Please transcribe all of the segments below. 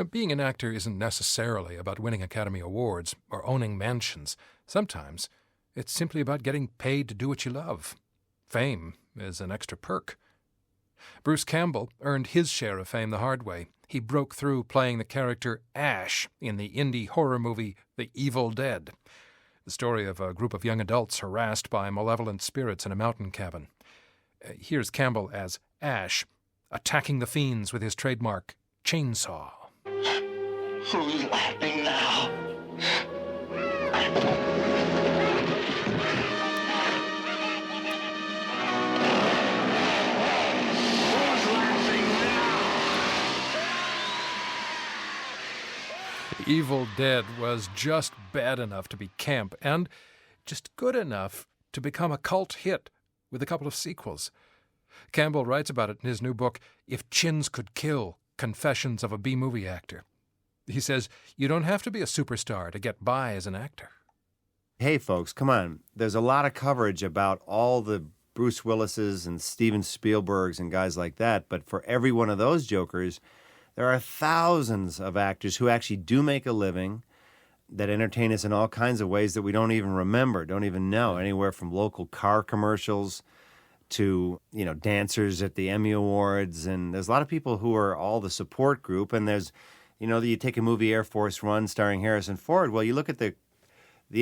Now, being an actor isn't necessarily about winning Academy Awards or owning mansions. Sometimes it's simply about getting paid to do what you love. Fame is an extra perk. Bruce Campbell earned his share of fame the hard way. He broke through playing the character Ash in the indie horror movie The Evil Dead, the story of a group of young adults harassed by malevolent spirits in a mountain cabin. Here's Campbell as Ash, attacking the fiends with his trademark chainsaw. Who's laughing now? Evil Dead was just bad enough to be camp and just good enough to become a cult hit with a couple of sequels. Campbell writes about it in his new book, If Chins Could Kill, Confessions of a B-Movie Actor. He says, you don't have to be a superstar to get by as an actor. Hey, folks, come on. There's a lot of coverage about all the Bruce Willises and Steven Spielbergs and guys like that, but for every one of those jokers, there are thousands of actors who actually do make a living that entertain us in all kinds of ways that we don't even remember, don't even know, anywhere from local car commercials to, dancers at the Emmy Awards. And there's a lot of people who are all the support group. And there's, you take a movie Air Force One starring Harrison Ford. Well, you look at the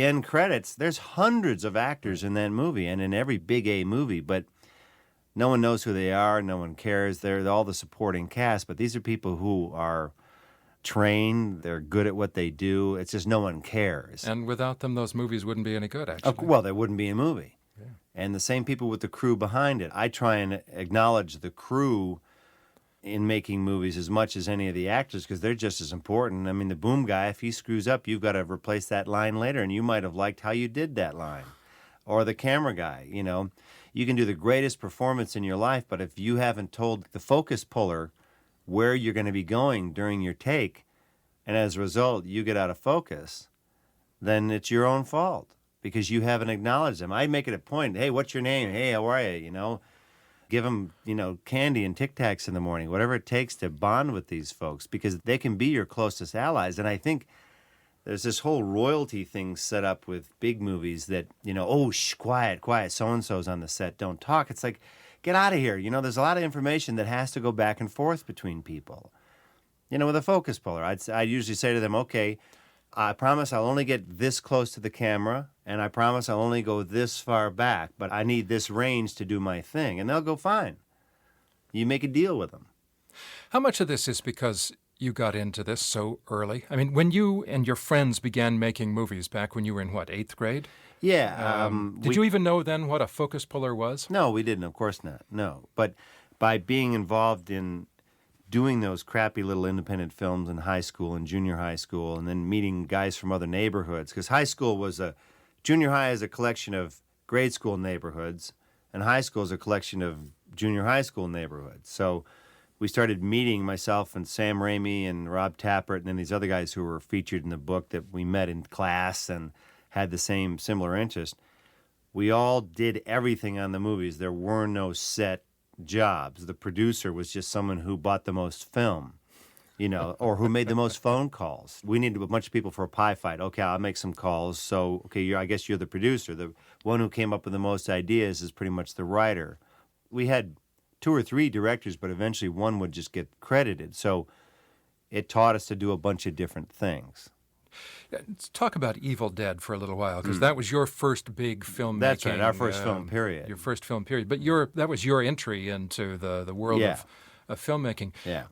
end credits, there's hundreds of actors in that movie and in every big A movie, but no one knows who they are. No one cares. They're all the supporting cast, but these are people who are trained. They're good at what they do. It's just no one cares. And without them, those movies wouldn't be any good, actually. Well, there wouldn't be a movie. Yeah. And the same people with the crew behind it. I try and acknowledge the crew in making movies as much as any of the actors because they're just as important. I mean, the boom guy, if he screws up, you've got to replace that line later, and you might have liked how you did that line. Or the camera guy, You can do the greatest performance in your life, but if you haven't told the focus puller where you're going to be going during your take, and as a result you get out of focus, then it's your own fault because you haven't acknowledged them. I make it a point, hey, what's your name? Hey, how are you? Give them, candy and Tic Tacs in the morning, whatever it takes to bond with these folks because they can be your closest allies. And I think there's this whole royalty thing set up with big movies that, quiet, so-and-so's on the set, don't talk. It's like, get out of here. There's a lot of information that has to go back and forth between people. With a focus puller, I'd usually say to them, okay, I promise I'll only get this close to the camera, and I promise I'll only go this far back, but I need this range to do my thing. And they'll go, fine. You make a deal with them. How much of this is because you got into this so early? I mean, when you and your friends began making movies back when you were in, 8th grade? Yeah. Did you even know then what a focus puller was? No, we didn't. Of course not. No. But by being involved in doing those crappy little independent films in high school and junior high school and then meeting guys from other neighborhoods, because junior high is a collection of grade school neighborhoods and high school is a collection of junior high school neighborhoods. So we started meeting, myself and Sam Raimi and Rob Tappert and then these other guys who were featured in the book that we met in class and had the similar interest. We all did everything on the movies. There were no set jobs. The producer was just someone who bought the most film, or who made the most phone calls. We needed a bunch of people for a pie fight. Okay, I'll make some calls. So, okay, I guess you're the producer. The one who came up with the most ideas is pretty much the writer. We had 2 or 3 directors, but eventually one would just get credited. So it taught us to do a bunch of different things. Let's talk about Evil Dead for a little while, because that was your first big filmmaking. That's right, our first film period. Your first film period. But that was your entry into the world of filmmaking. Yeah.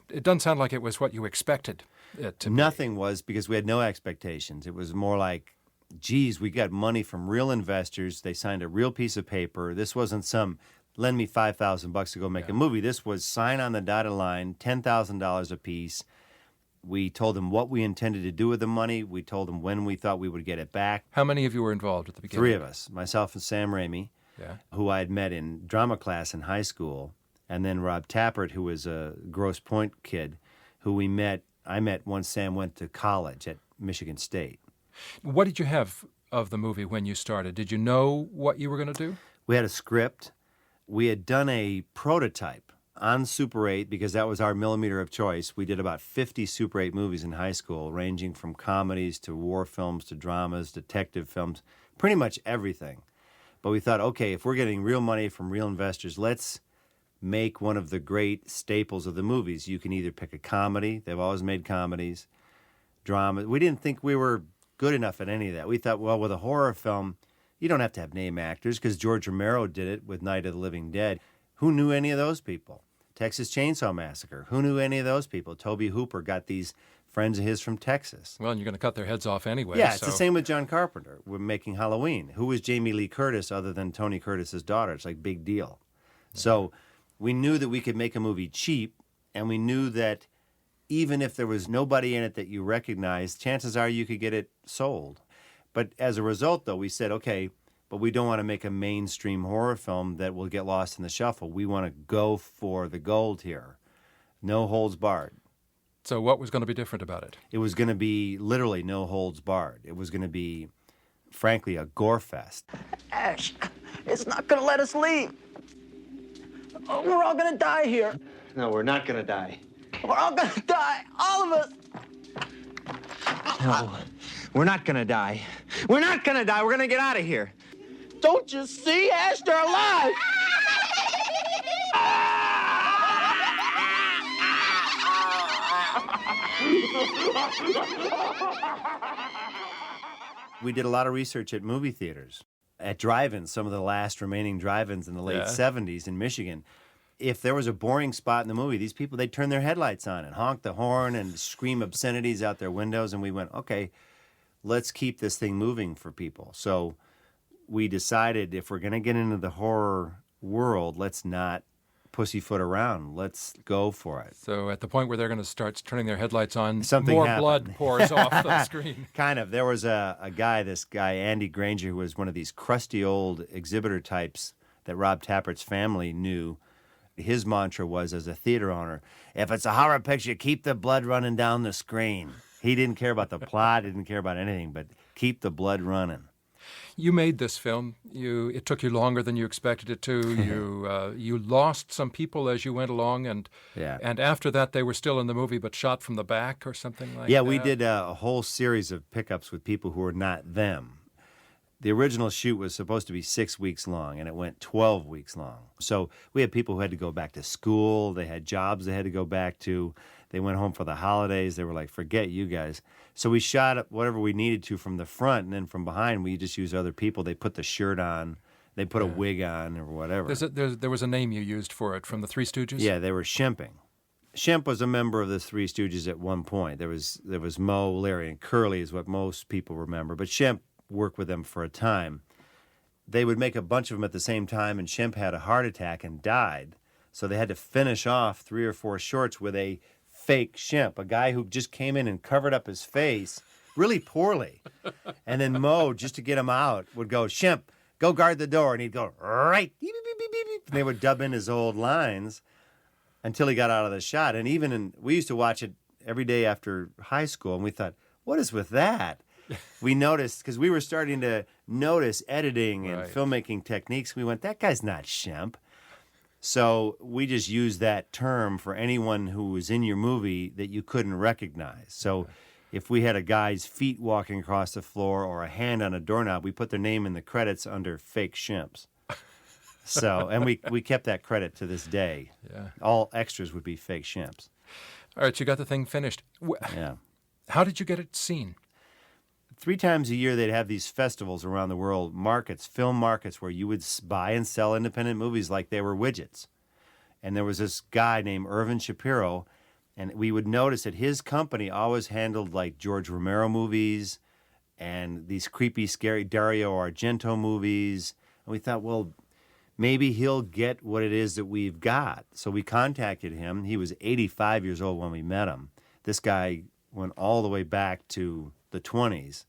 It doesn't sound like it was what you expected it to be. Nothing was, because we had no expectations. It was more like, geez, we got money from real investors. They signed a real piece of paper. This wasn't some, lend me $5,000 to go make a movie. This was sign on the dotted line, $10,000 a piece. We told them what we intended to do with the money. We told them when we thought we would get it back. How many of you were involved at the beginning? 3 of us, myself and Sam Raimi, who I had met in drama class in high school, and then Rob Tappert, who was a Grosse Pointe kid, who I met once Sam went to college at Michigan State. What did you have of the movie when you started? Did you know what you were going to do? We had a script. We had done a prototype on Super 8, because that was our millimeter of choice. We did about 50 Super 8 movies in high school, ranging from comedies to war films to dramas, detective films, pretty much everything. But we thought, okay, if we're getting real money from real investors, let's make one of the great staples of the movies. You can either pick a comedy. They've always made comedies, drama. We didn't think we were good enough at any of that. We thought, well, with a horror film, you don't have to have name actors, because George Romero did it with Night of the Living Dead. Who knew any of those people? Texas Chainsaw Massacre. Who knew any of those people? Toby Hooper got these friends of his from Texas. Well, and you're going to cut their heads off anyway. Yeah, it's the same with John Carpenter. We're making Halloween. Who was Jamie Lee Curtis other than Tony Curtis's daughter? It's like big deal. Yeah. So we knew that we could make a movie cheap, and we knew that even if there was nobody in it that you recognized, chances are you could get it sold. But as a result, though, we said, okay, but we don't want to make a mainstream horror film that will get lost in the shuffle. We want to go for the gold here. No holds barred. So what was going to be different about it? It was going to be literally no holds barred. It was going to be, frankly, a gore fest. Ash, it's not going to let us leave. Oh, we're all going to die here. No, we're not gonna die. We're all going to die. All of us. No, we're not gonna die. We're not gonna die. We're gonna get out of here. Don't you see, Ash? They're alive. We did a lot of research at movie theaters, at drive-ins, some of the last remaining drive-ins in the late 70s in Michigan. If there was a boring spot in the movie, these people, they'd turn their headlights on and honk the horn and scream obscenities out their windows, and we went, okay, let's keep this thing moving for people. So we decided if we're going to get into the horror world, let's not pussyfoot around. Let's go for it. So at the point where they're going to start turning their headlights on, Something more happened. blood pours off the screen. Kind of. There was this guy, Andy Granger, who was one of these crusty old exhibitor types that Rob Tappert's family knew. His mantra was, as a theater owner, if it's a horror picture, keep the blood running down the screen. He didn't care about the plot, didn't care about anything, but keep the blood running. You made this film. It took you longer than you expected it to. You lost some people as you went along, and after that they were still in the movie but shot from the back or something like that. Yeah, we did a whole series of pickups with people who were not them. The original shoot was supposed to be 6 weeks long, and it went 12 weeks long. So we had people who had to go back to school. They had jobs they had to go back to. They went home for the holidays. They were like, forget you guys. So we shot whatever we needed to from the front, and then from behind we just used other people. They put the shirt on. They put a wig on or whatever. There was a name you used for it from the Three Stooges? Yeah, they were Shemping. Shemp was a member of the Three Stooges at one point. There was Moe, Larry, and Curly is what most people remember. But Shemp worked with them for a time. They would make a bunch of them at the same time, and Shemp had a heart attack and died. So they had to finish off 3 or 4 shorts with a fake Shemp, a guy who just came in and covered up his face really poorly. And then Moe, just to get him out, would go, Shemp, go guard the door. And he'd go, right. Beep, beep, beep, beep, beep. And they would dub in his old lines until he got out of the shot. And we used to watch it every day after high school, and we thought, what is with that? We noticed, because we were starting to notice editing and filmmaking techniques. We went, that guy's not Shemp. So we just used that term for anyone who was in your movie that you couldn't recognize. So if we had a guy's feet walking across the floor or a hand on a doorknob, we put their name in the credits under fake Shemps. So, and we kept that credit to this day. Yeah. All extras would be fake Shemps. All right, you got the thing finished. Yeah. How did you get it seen? 3 times a year, they'd have these festivals around the world, markets, film markets, where you would buy and sell independent movies like they were widgets. And there was this guy named Irvin Shapiro, and we would notice that his company always handled like George Romero movies and these creepy, scary Dario Argento movies. And we thought, well, maybe he'll get what it is that we've got. So we contacted him. He was 85 years old when we met him. This guy went all the way back to the 20s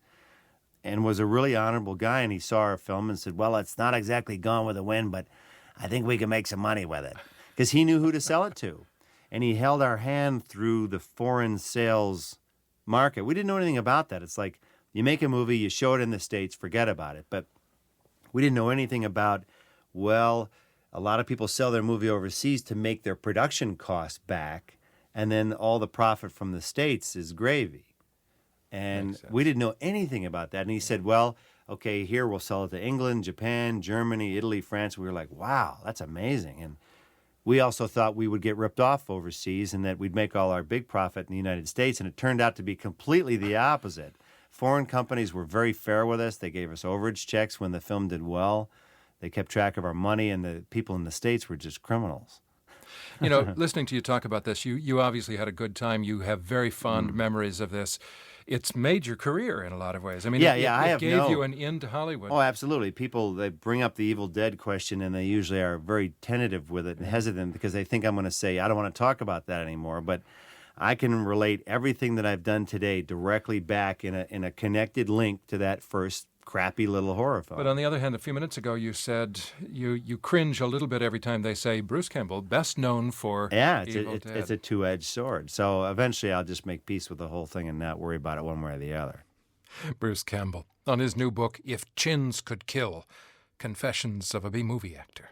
and was a really honorable guy. And he saw our film and said, well, it's not exactly Gone with the Wind, but I think we can make some money with it. Because he knew who to sell it to. And he held our hand through the foreign sales market. We didn't know anything about that. It's like you make a movie, you show it in the States, forget about it. But we didn't know anything about, well, a lot of people sell their movie overseas to make their production costs back, and then all the profit from the States is gravy. And we didn't know anything about that. And he said, well, okay, here we'll sell it to England, Japan, Germany, Italy, France. We were like, wow, that's amazing. And we also thought we would get ripped off overseas and that we'd make all our big profit in the United States. And it turned out to be completely the opposite. Foreign companies were very fair with us. They gave us overage checks when the film did well. They kept track of our money, and the people in the States were just criminals. You know, listening to you talk about this, you obviously had a good time. You have very fond memories of this. It's made your career in a lot of ways. I mean, it gave you an in to Hollywood. Oh, absolutely. People, they bring up the Evil Dead question, and they usually are very tentative with it and hesitant because they think I'm going to say, I don't want to talk about that anymore. But I can relate everything that I've done today directly back in a connected link to that first crappy little horror film. But on the other hand, a few minutes ago, you said you cringe a little bit every time they say Bruce Campbell, best known for Evil Dead. It's a two-edged sword. So eventually I'll just make peace with the whole thing and not worry about it one way or the other. Bruce Campbell, on his new book, If Chins Could Kill, Confessions of a B-Movie Actor.